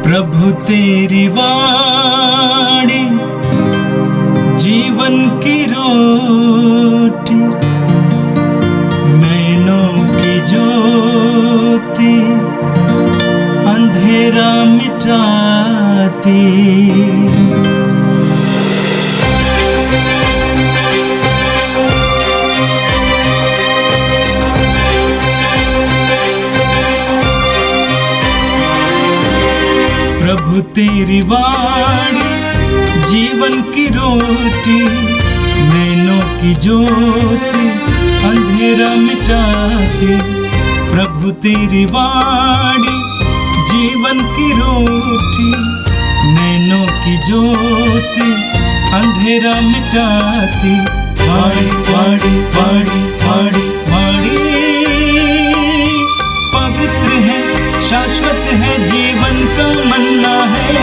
प्रभु तेरी वाणी जीवन की रोटी, नैनों की ज्योति अंधेरा मिटाती। प्रभु तेरी वाणी जीवन की रोटी, नैनों की ज्योति अंधेरा मिटाती। प्रभु तेरी वाणी जीवन की रोटी, नैनों की ज्योति अंधेरा मिटाती। वाणी वाणी वाणी वाणी वाणी पवित्र है, शाश्वत है, जीवन का मन्ना है।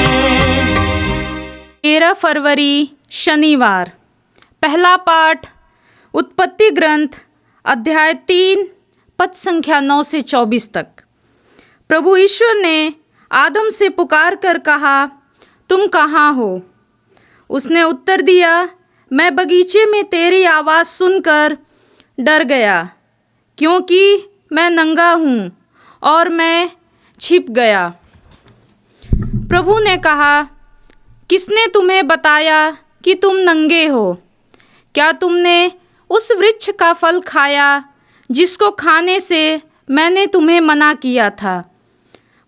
13 फरवरी शनिवार। पहला पाठ उत्पत्ति ग्रंथ अध्याय 3 पद संख्या 9 से 24 तक। प्रभु ईश्वर ने आदम से पुकार कर कहा, तुम कहाँ हो? उसने उत्तर दिया, मैं बगीचे में तेरी आवाज़ सुनकर डर गया, क्योंकि मैं नंगा हूँ और मैं छिप गया। प्रभु ने कहा, किसने तुम्हें बताया कि तुम नंगे हो? क्या तुमने उस वृक्ष का फल खाया जिसको खाने से मैंने तुम्हें मना किया था?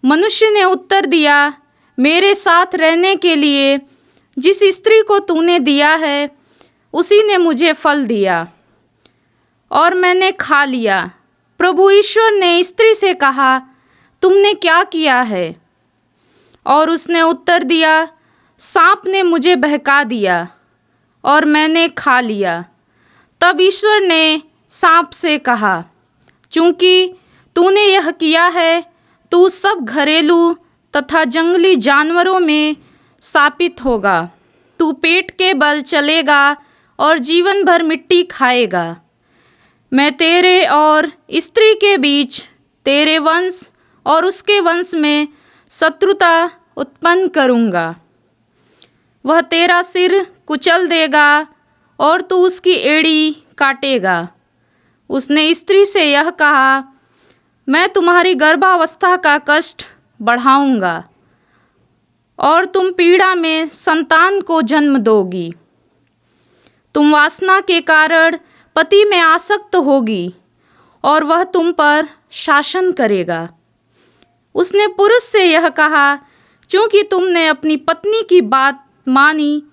मनुष्य ने उत्तर दिया, मेरे साथ रहने के लिए जिस स्त्री को तूने दिया है उसी ने मुझे फल दिया और मैंने खा लिया। प्रभु ईश्वर ने स्त्री से कहा, तुमने क्या किया है? और उसने उत्तर दिया, सांप ने मुझे बहका दिया और मैंने खा लिया। तब ईश्वर ने सांप से कहा, चूंकि तूने यह किया है, तू सब घरेलू तथा जंगली जानवरों में शापित होगा। तू पेट के बल चलेगा और जीवन भर मिट्टी खाएगा। मैं तेरे और स्त्री के बीच, तेरे वंश और उसके वंश में शत्रुता उत्पन्न करूँगा। वह तेरा सिर कुचल देगा और तू उसकी एड़ी काटेगा। उसने स्त्री से यह कहा, मैं तुम्हारी गर्भावस्था का कष्ट बढ़ाऊँगा और तुम पीड़ा में संतान को जन्म दोगी। तुम वासना के कारण पति में आसक्त होगी और वह तुम पर शासन करेगा। उसने पुरुष से यह कहा, क्योंकि तुमने अपनी पत्नी की बात मानी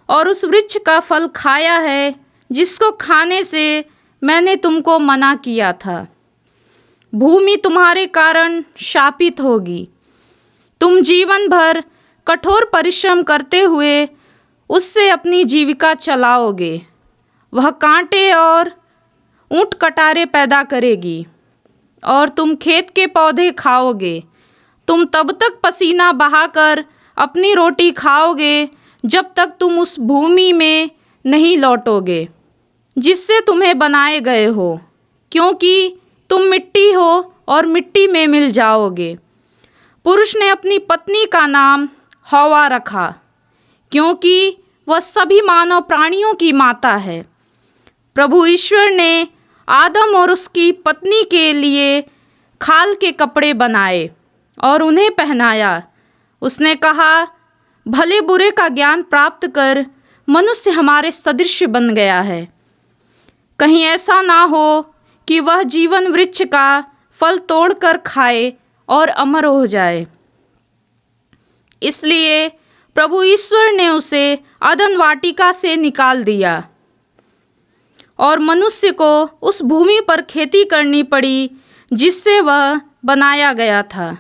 और उस वृक्ष का फल खाया है जिसको खाने से मैंने तुमको मना किया था। भूमि तुम्हारे कारण शापित होगी। तुम जीवन भर कठोर परिश्रम करते हुए उससे अपनी जीविका चलाओगे। वह कांटे और ऊंट कटारे पैदा करेगी और तुम खेत के पौधे खाओगे। तुम तब तक पसीना बहाकर अपनी रोटी खाओगे जब तक तुम उस भूमि में नहीं लौटोगे जिससे तुम्हें बनाए गए हो, क्योंकि तुम मिट्टी हो और मिट्टी में मिल जाओगे। पुरुष ने अपनी पत्नी का नाम हव्वा रखा, क्योंकि वह सभी मानव प्राणियों की माता है। प्रभु ईश्वर ने आदम और उसकी पत्नी के लिए खाल के कपड़े बनाए और उन्हें पहनाया। उसने कहा, भले बुरे का ज्ञान प्राप्त कर मनुष्य हमारे सदृश बन गया है। कहीं ऐसा ना हो कि वह जीवन वृक्ष का फल तोड़कर खाए और अमर हो जाए। इसलिए प्रभु ईश्वर ने उसे अदन वाटिका से निकाल दिया और मनुष्य को उस भूमि पर खेती करनी पड़ी जिससे वह बनाया गया था।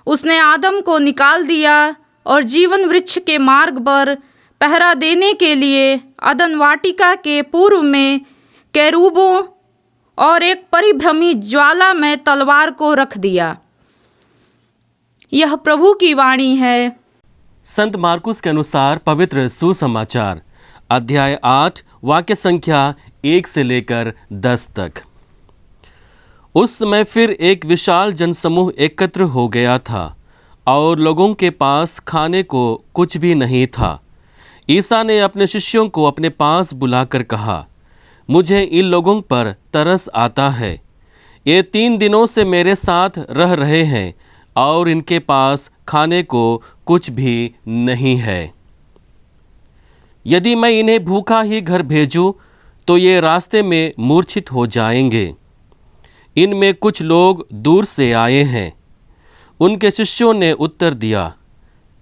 उसने आदम को निकाल दिया और जीवन वृक्ष के मार्ग पर पहरा देने के लिए अदन वाटिका के पूर्व में केरूबों और एक परिभ्रमी ज्वाला में तलवार को रख दिया। यह प्रभु की वाणी है। संत मार्कुस के अनुसार पवित्र सुसमाचार अध्याय 8 वाक्य संख्या 1 से लेकर 10 तक। उस समय फिर एक विशाल जनसमूह एकत्र हो गया था और लोगों के पास खाने को कुछ भी नहीं था। ईसा ने अपने शिष्यों को अपने पास बुलाकर कहा, मुझे इन लोगों पर तरस आता है। ये 3 दिनों से मेरे साथ रह रहे हैं और इनके पास खाने को कुछ भी नहीं है। यदि मैं इन्हें भूखा ही घर भेजूं तो ये रास्ते में मूर्छित हो जाएंगे। इनमें कुछ लोग दूर से आए हैं। उनके शिष्यों ने उत्तर दिया,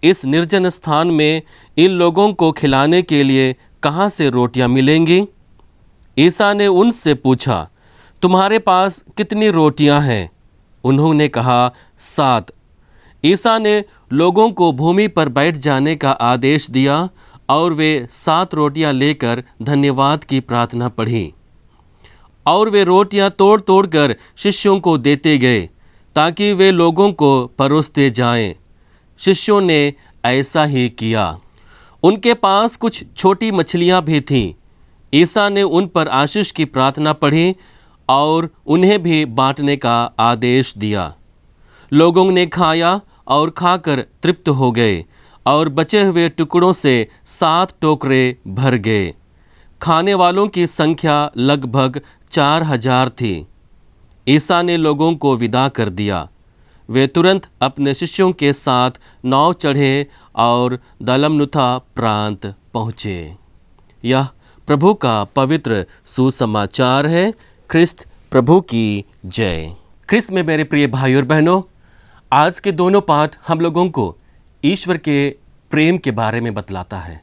इस निर्जन स्थान में इन लोगों को खिलाने के लिए कहाँ से रोटियां मिलेंगी? ईसा ने उनसे पूछा, तुम्हारे पास कितनी रोटियां हैं? उन्होंने कहा, 7। ईसा ने लोगों को भूमि पर बैठ जाने का आदेश दिया और वे 7 रोटियां लेकर धन्यवाद की प्रार्थना पढ़ी और वे रोटियां तोड़ तोड़ कर शिष्यों को देते गए ताकि वे लोगों को परोसते जाएं। शिष्यों ने ऐसा ही किया। उनके पास कुछ छोटी मछलियां भी थीं। ईसा ने उन पर आशीष की प्रार्थना पढ़ी और उन्हें भी बांटने का आदेश दिया। लोगों ने खाया और खाकर तृप्त हो गए और बचे हुए टुकड़ों से 7 टोकरे भर गए। खाने वालों की संख्या लगभग 4000 थी। ईसा ने लोगों को विदा कर दिया। वे तुरंत अपने शिष्यों के साथ नाव चढ़े और दलमनुथा प्रांत पहुँचे। यह प्रभु का पवित्र सुसमाचार है। ख्रिस्त प्रभु की जय। ख्रिस्त में मेरे प्रिय भाई और बहनों, आज के दोनों पाठ हम लोगों को ईश्वर के प्रेम के बारे में बतलाता है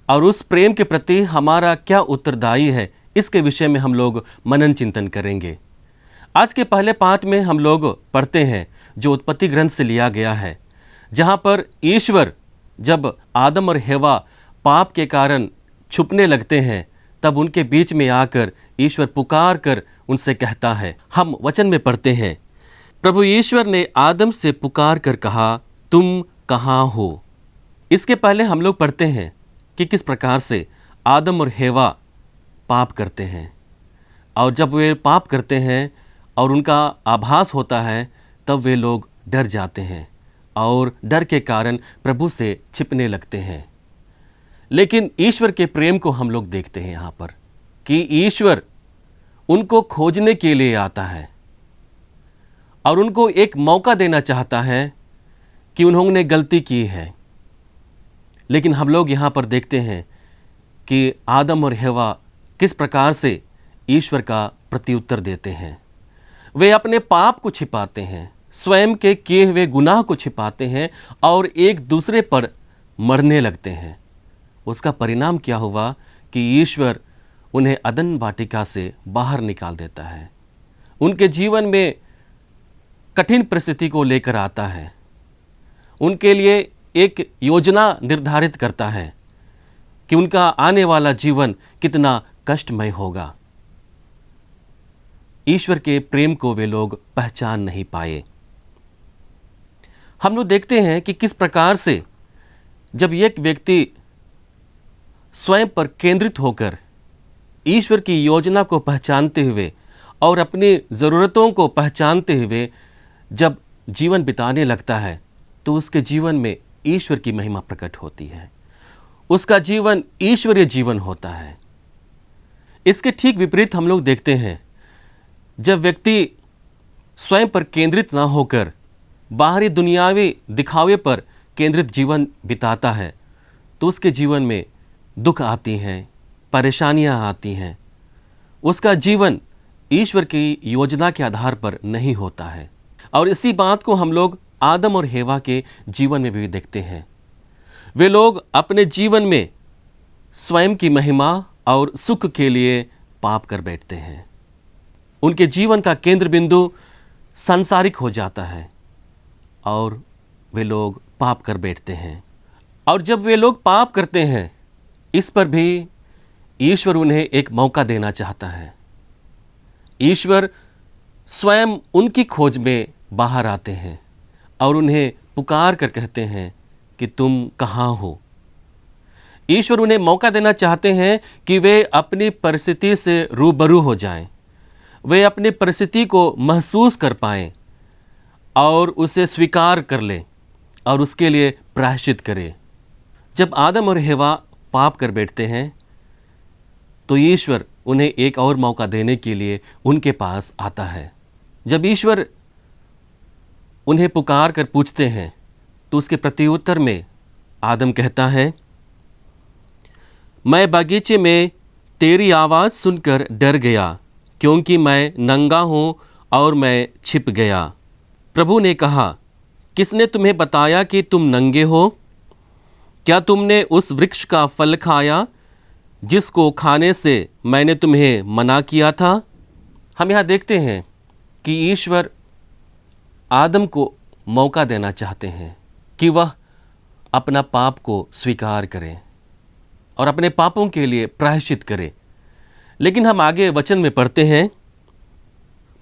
और उस प्रेम के प्रति हमारा क्या उत्तरदायी है, इसके विषय में हम लोग मनन चिंतन करेंगे। आज के पहले पाठ में हम लोग पढ़ते हैं जो उत्पत्ति ग्रंथ से लिया गया है, जहाँ पर ईश्वर जब आदम और हेवा पाप के कारण छुपने लगते हैं तब उनके बीच में आकर ईश्वर पुकार कर उनसे कहता है। हम वचन में पढ़ते हैं, प्रभु ईश्वर ने आदम से पुकार कर कहा, तुम कहाँ हो? इसके पहले हम लोग पढ़ते हैं कि किस प्रकार से आदम और हेवा पाप करते हैं और जब वे पाप करते हैं और उनका आभास होता है तब वे लोग डर जाते हैं और डर के कारण प्रभु से छिपने लगते हैं। लेकिन ईश्वर के प्रेम को हम लोग देखते हैं यहाँ पर कि ईश्वर उनको खोजने के लिए आता है और उनको एक मौका देना चाहता है कि उन्होंने गलती की है। लेकिन हम लोग यहाँ पर देखते हैं कि आदम और हेवा किस प्रकार से ईश्वर का प्रत्युत्तर देते हैं। वे अपने पाप को छिपाते हैं, स्वयं के किए हुए गुनाह को छिपाते हैं और एक दूसरे पर मरने लगते हैं। उसका परिणाम क्या हुआ कि ईश्वर उन्हें अदन वाटिका से बाहर निकाल देता है। उनके जीवन में कठिन परिस्थिति को लेकर आता है। उनके लिए एक योजना निर्धारित करता है कि उनका आने वाला जीवन कितना कष्टमय होगा। ईश्वर के प्रेम को वे लोग पहचान नहीं पाए। हम लोग देखते हैं कि किस प्रकार से जब एक व्यक्ति स्वयं पर केंद्रित होकर ईश्वर की योजना को पहचानते हुए और अपनी ज़रूरतों को पहचानते हुए जब जीवन बिताने लगता है तो उसके जीवन में ईश्वर की महिमा प्रकट होती है। उसका जीवन ईश्वरीय जीवन होता है। इसके ठीक विपरीत हम लोग देखते हैं जब व्यक्ति स्वयं पर केंद्रित ना होकर बाहरी दुनियावी दिखावे पर केंद्रित जीवन बिताता है तो उसके जीवन में दुख आती हैं, परेशानियां आती हैं। उसका जीवन ईश्वर की योजना के आधार पर नहीं होता है। और इसी बात को हम लोग आदम और हेवा के जीवन में भी देखते हैं। वे लोग अपने जीवन में स्वयं की महिमा और सुख के लिए पाप कर बैठते हैं। उनके जीवन का केंद्र बिंदु सांसारिक हो जाता है और वे लोग पाप कर बैठते हैं। और जब वे लोग पाप करते हैं इस पर भी ईश्वर उन्हें एक मौका देना चाहता है। ईश्वर स्वयं उनकी खोज में बाहर आते हैं और उन्हें पुकार कर कहते हैं कि तुम कहाँ हो। ईश्वर उन्हें मौका देना चाहते हैं कि वे अपनी परिस्थिति से रूबरू हो जाएं, वे अपनी परिस्थिति को महसूस कर पाएं और उसे स्वीकार कर लें और उसके लिए प्रायश्चित करे। जब आदम और हवा पाप कर बैठते हैं तो ईश्वर उन्हें एक और मौका देने के लिए उनके पास आता है। जब ईश्वर उन्हें पुकार कर पूछते हैं तो उसके प्रत्युत्तर में आदम कहता है, मैं बगीचे में तेरी आवाज़ सुनकर डर गया क्योंकि मैं नंगा हूँ और मैं छिप गया। प्रभु ने कहा, किसने तुम्हें बताया कि तुम नंगे हो? क्या तुमने उस वृक्ष का फल खाया जिसको खाने से मैंने तुम्हें मना किया था? हम यहाँ देखते हैं कि ईश्वर आदम को मौका देना चाहते हैं कि वह अपना पाप को स्वीकार करे और अपने पापों के लिए प्रायश्चित करे। लेकिन हम आगे वचन में पढ़ते हैं,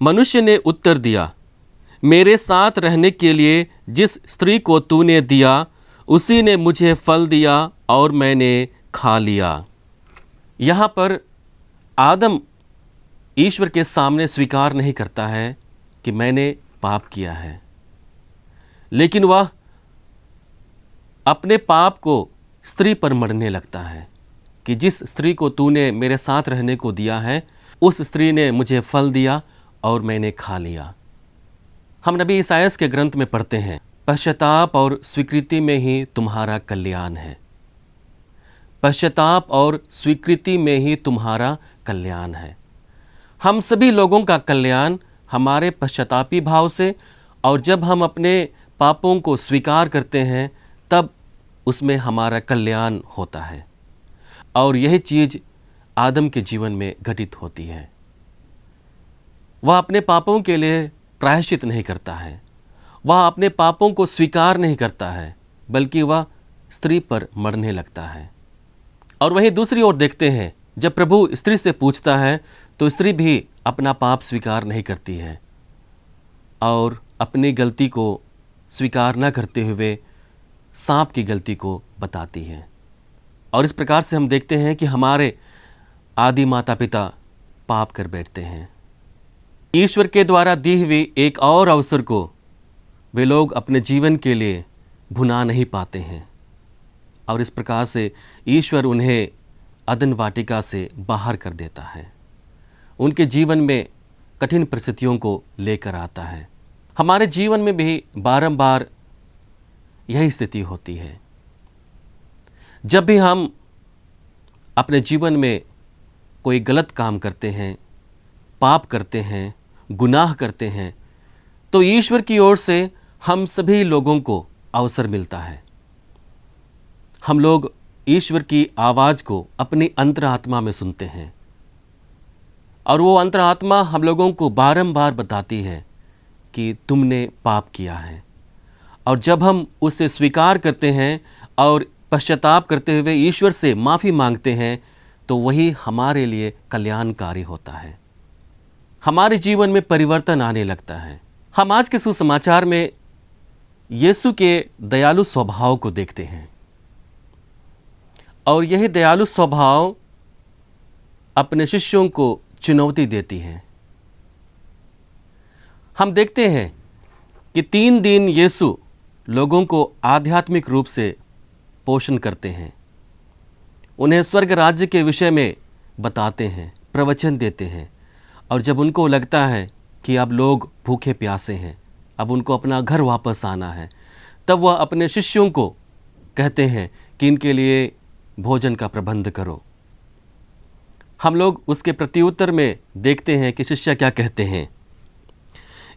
मनुष्य ने उत्तर दिया, मेरे साथ रहने के लिए जिस स्त्री को तूने दिया उसी ने मुझे फल दिया और मैंने खा लिया। यहाँ पर आदम ईश्वर के सामने स्वीकार नहीं करता है कि मैंने पाप किया है, लेकिन वह अपने पाप को स्त्री पर मढ़ने लगता है कि जिस स्त्री को तूने मेरे साथ रहने को दिया है उस स्त्री ने मुझे फल दिया और मैंने खा लिया। हम नबी ईसायास के ग्रंथ में पढ़ते हैं, पश्चाताप और स्वीकृति में ही तुम्हारा कल्याण है। पश्चाताप और स्वीकृति में ही तुम्हारा कल्याण है। हम सभी लोगों का कल्याण हमारे पश्चातापी भाव से, और जब हम अपने पापों को स्वीकार करते हैं तब उसमें हमारा कल्याण होता है। और यही चीज़ आदम के जीवन में घटित होती है। वह अपने पापों के लिए प्रायश्चित नहीं करता है, वह अपने पापों को स्वीकार नहीं करता है, बल्कि वह स्त्री पर मरने लगता है। और वहीं दूसरी ओर देखते हैं, जब प्रभु स्त्री से पूछता है तो स्त्री भी अपना पाप स्वीकार नहीं करती है और अपनी गलती को स्वीकार न करते हुए सांप की गलती को बताती है। और इस प्रकार से हम देखते हैं कि हमारे आदि माता पिता पाप कर बैठते हैं। ईश्वर के द्वारा दी हुई एक और अवसर को वे लोग अपने जीवन के लिए भुना नहीं पाते हैं, और इस प्रकार से ईश्वर उन्हें अदन वाटिका से बाहर कर देता है। उनके जीवन में कठिन परिस्थितियों को लेकर आता है। हमारे जीवन में भी बारंबार यही स्थिति होती है। जब भी हम अपने जीवन में कोई गलत काम करते हैं, पाप करते हैं, गुनाह करते हैं, तो ईश्वर की ओर से हम सभी लोगों को अवसर मिलता है। हम लोग ईश्वर की आवाज़ को अपनी अंतरात्मा में सुनते हैं और वो अंतरात्मा हम लोगों को बारंबार बताती है कि तुमने पाप किया है। और जब हम उसे स्वीकार करते हैं और पश्चाताप करते हुए ईश्वर से माफ़ी मांगते हैं तो वही हमारे लिए कल्याणकारी होता है। हमारे जीवन में परिवर्तन आने लगता है। हम आज के सुसमाचार में यीशु के दयालु स्वभाव को देखते हैं और यही दयालु स्वभाव अपने शिष्यों को चुनौती देती है। हम देखते हैं कि 3 दिन यीशु लोगों को आध्यात्मिक रूप से पोषण करते हैं, उन्हें स्वर्ग राज्य के विषय में बताते हैं, प्रवचन देते हैं। और जब उनको लगता है कि अब लोग भूखे प्यासे हैं, अब उनको अपना घर वापस आना है, तब वह अपने शिष्यों को कहते हैं कि इनके लिए भोजन का प्रबंध करो। हम लोग उसके प्रत्युत्तर में देखते हैं कि शिष्य क्या कहते हैं।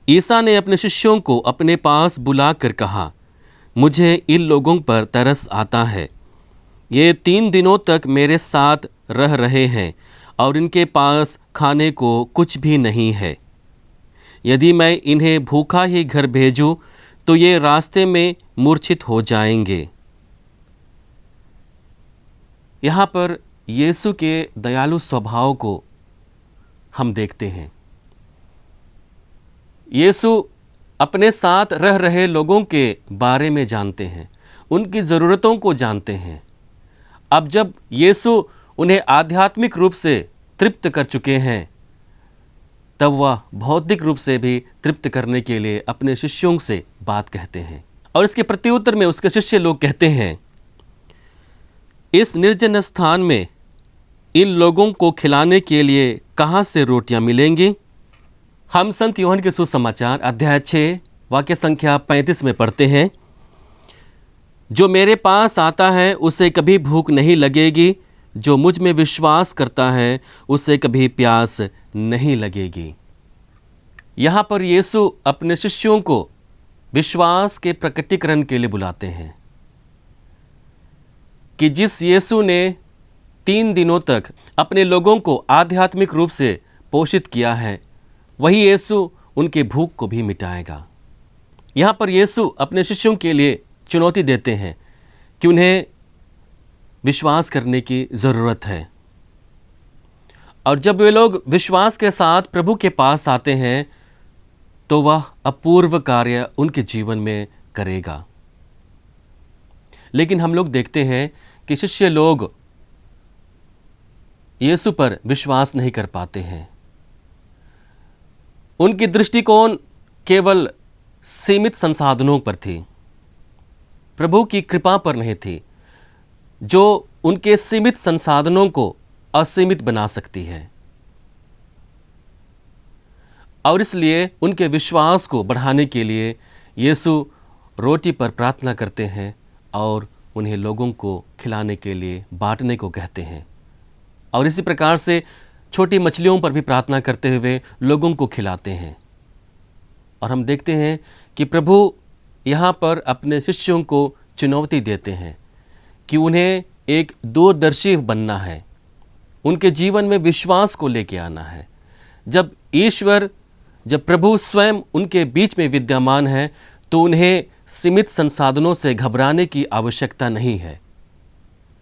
ईसा ने अपने शिष्यों को अपने पास बुलाकर कहा, मुझे इन लोगों पर तरस आता है। ये 3 दिनों तक मेरे साथ रह रहे हैं और इनके पास खाने को कुछ भी नहीं है। यदि मैं इन्हें भूखा ही घर भेजूं तो ये रास्ते में मूर्छित हो जाएंगे। यहाँ पर यीशु के दयालु स्वभाव को हम देखते हैं। यीशु अपने साथ रह रहे लोगों के बारे में जानते हैं, उनकी ज़रूरतों को जानते हैं। अब जब यीशु उन्हें आध्यात्मिक रूप से तृप्त कर चुके हैं, तब वह भौतिक रूप से भी तृप्त करने के लिए अपने शिष्यों से बात कहते हैं। और इसके प्रत्युत्तर में उसके शिष्य लोग कहते हैं, इस निर्जन स्थान में इन लोगों को खिलाने के लिए कहाँ से रोटियां मिलेंगी? हम संत यूहन्ना के सुसमाचार अध्याय 6 वाक्य संख्या 35 में पढ़ते हैं, जो मेरे पास आता है उसे कभी भूख नहीं लगेगी, जो मुझ में विश्वास करता है उसे कभी प्यास नहीं लगेगी। यहाँ पर यीशु अपने शिष्यों को विश्वास के प्रकटीकरण के लिए बुलाते हैं कि जिस यीशु ने 3 दिनों तक अपने लोगों को आध्यात्मिक रूप से पोषित किया है, वही यीशु उनके भूख को भी मिटाएगा। यहाँ पर यीशु अपने शिष्यों के लिए चुनौती देते हैं कि उन्हें विश्वास करने की ज़रूरत है, और जब वे लोग विश्वास के साथ प्रभु के पास आते हैं तो वह अपूर्व कार्य उनके जीवन में करेगा। लेकिन हम लोग देखते हैं कि शिष्य लोग यीशु पर विश्वास नहीं कर पाते हैं। उनकी दृष्टिकोण केवल सीमित संसाधनों पर थी, प्रभु की कृपा पर नहीं थी, जो उनके सीमित संसाधनों को असीमित बना सकती है। और इसलिए उनके विश्वास को बढ़ाने के लिए यीशु रोटी पर प्रार्थना करते हैं और उन्हें लोगों को खिलाने के लिए बांटने को कहते हैं, और इसी प्रकार से छोटी मछलियों पर भी प्रार्थना करते हुए लोगों को खिलाते हैं। और हम देखते हैं कि प्रभु यहाँ पर अपने शिष्यों को चुनौती देते हैं कि उन्हें एक दूरदर्शी बनना है, उनके जीवन में विश्वास को लेके आना है। जब प्रभु स्वयं उनके बीच में विद्यमान है तो उन्हें सीमित संसाधनों से घबराने की आवश्यकता नहीं है,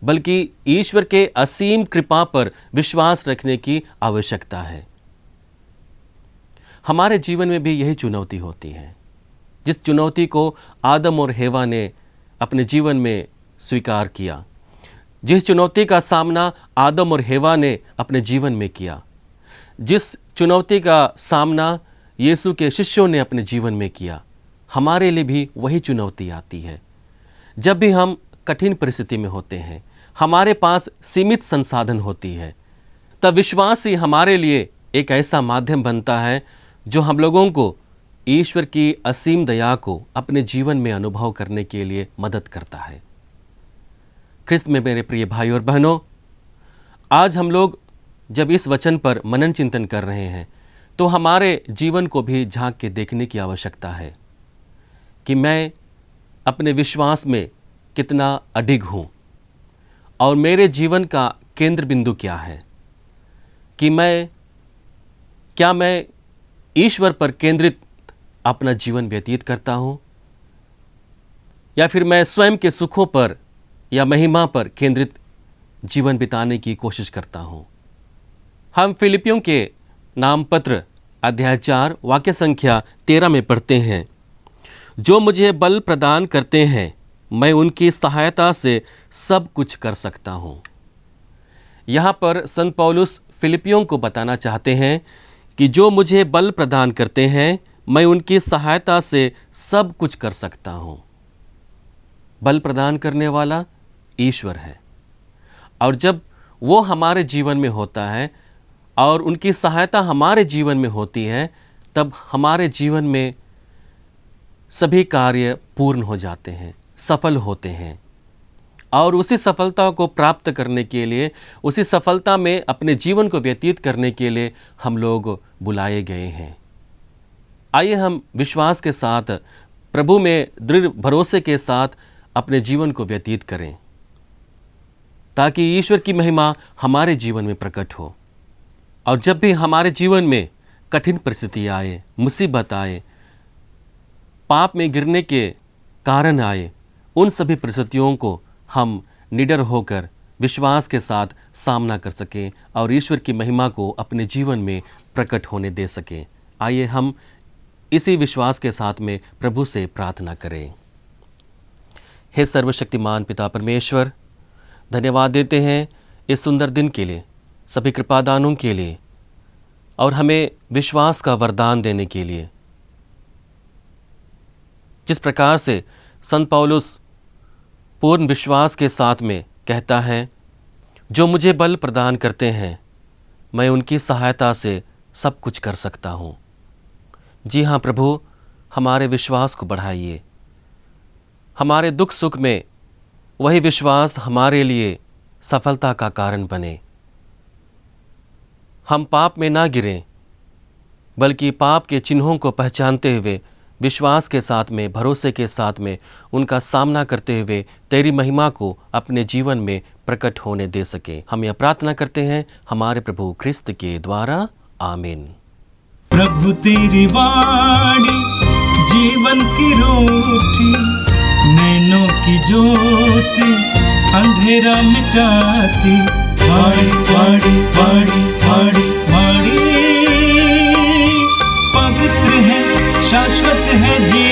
बल्कि ईश्वर के असीम कृपा पर विश्वास रखने की आवश्यकता है। हमारे जीवन में भी यही चुनौती होती है, जिस चुनौती को आदम और हेवा ने अपने जीवन में स्वीकार किया, जिस चुनौती का सामना आदम और हेवा ने अपने जीवन में किया, जिस चुनौती का सामना यीशु के शिष्यों ने अपने जीवन में किया, हमारे लिए भी वही चुनौती आती है। जब भी हम कठिन परिस्थिति में होते हैं, हमारे पास सीमित संसाधन होती है, तब विश्वास ही हमारे लिए एक ऐसा माध्यम बनता है जो हम लोगों को ईश्वर की असीम दया को अपने जीवन में अनुभव करने के लिए मदद करता है। ख्रिस्त में मेरे प्रिय भाई और बहनों, आज हम लोग जब इस वचन पर मनन चिंतन कर रहे हैं तो हमारे जीवन को भी झांक के देखने की आवश्यकता है कि मैं अपने विश्वास में कितना अडिग हूँ और मेरे जीवन का केंद्र बिंदु क्या है, कि क्या मैं ईश्वर पर केंद्रित अपना जीवन व्यतीत करता हूँ, या फिर मैं स्वयं के सुखों पर या महिमा पर केंद्रित जीवन बिताने की कोशिश करता हूँ। हम फिलिपियों के नाम पत्र अध्याय 4 वाक्य संख्या 13 में पढ़ते हैं, जो मुझे बल प्रदान करते हैं, मैं उनकी सहायता से सब कुछ कर सकता हूँ। यहाँ पर संत पौलुस फिलिपियों को बताना चाहते हैं कि जो मुझे बल प्रदान करते हैं, मैं उनकी सहायता से सब कुछ कर सकता हूँ। बल प्रदान करने वाला ईश्वर है, और जब वो हमारे जीवन में होता है और उनकी सहायता हमारे जीवन में होती है, तब हमारे जीवन में सभी कार्य पूर्ण हो जाते हैं, सफल होते हैं। और उसी सफलता को प्राप्त करने के लिए, उसी सफलता में अपने जीवन को व्यतीत करने के लिए हम लोग बुलाए गए हैं। आइए हम विश्वास के साथ, प्रभु में दृढ़ भरोसे के साथ अपने जीवन को व्यतीत करें, ताकि ईश्वर की महिमा हमारे जीवन में प्रकट हो। और जब भी हमारे जीवन में कठिन परिस्थिति आए, मुसीबत आए, पाप में गिरने के कारण आए, उन सभी परिस्थितियों को हम निडर होकर विश्वास के साथ सामना कर सकें और ईश्वर की महिमा को अपने जीवन में प्रकट होने दे सकें। आइए हम इसी विश्वास के साथ में प्रभु से प्रार्थना करें। हे सर्वशक्तिमान पिता परमेश्वर, धन्यवाद देते हैं इस सुंदर दिन के लिए, सभी कृपादानों के लिए, और हमें विश्वास का वरदान देने के लिए। जिस प्रकार से संत पौलुस पूर्ण विश्वास के साथ में कहता है, जो मुझे बल प्रदान करते हैं, मैं उनकी सहायता से सब कुछ कर सकता हूँ। जी हाँ प्रभु, हमारे विश्वास को बढ़ाइए। हमारे दुख सुख में वही विश्वास हमारे लिए सफलता का कारण बने। हम पाप में ना गिरें, बल्कि पाप के चिन्हों को पहचानते हुए विश्वास के साथ में, भरोसे के साथ में उनका सामना करते हुए तेरी महिमा को अपने जीवन में प्रकट होने दे सके। हम यह प्रार्थना करते हैं हमारे प्रभु ख्रिस्त के द्वारा, आमीन। प्रभु तेरी वाणी जीवन की रोटी, नैनों की ज्योति अंधेरा मिटाती। वाणी वाणी वाणी वाणी वाणी पवित्र है, शाश्वत है जी